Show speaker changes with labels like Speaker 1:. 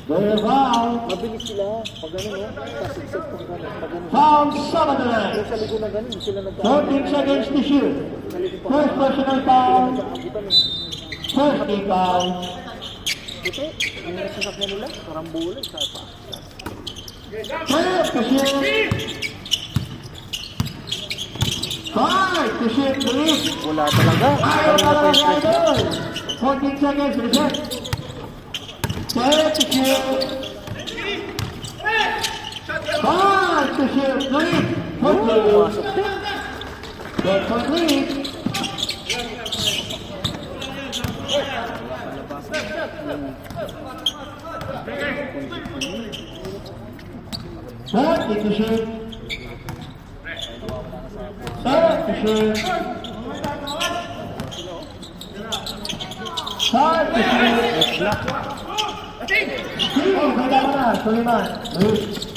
Speaker 1: Mabilis sila. Pag gano'n, no? Sasip-sip kung gano'n. Pag gano'n.
Speaker 2: Foul, Sama the line.
Speaker 1: Pero sa ligo na gano'n, sila nagkakaroon.
Speaker 2: 13 seconds to shoot. First personal foul. First team foul.
Speaker 1: Ito, yung nasasakyan nila, karambulan, sa pa.
Speaker 2: 12 to shoot. 5 to shoot, please.
Speaker 1: Wala talaga.
Speaker 2: Ayaw
Speaker 1: Kanina pa
Speaker 2: talaga
Speaker 1: yung stretch na.
Speaker 2: idol. 14 seconds, reset. 12 to shoot. 5 to shoot, please.
Speaker 1: Pumasok din.
Speaker 2: Good for three. Third to shoot. Third to shoot. Third to shoot. Sige, kailangan na. Suliman.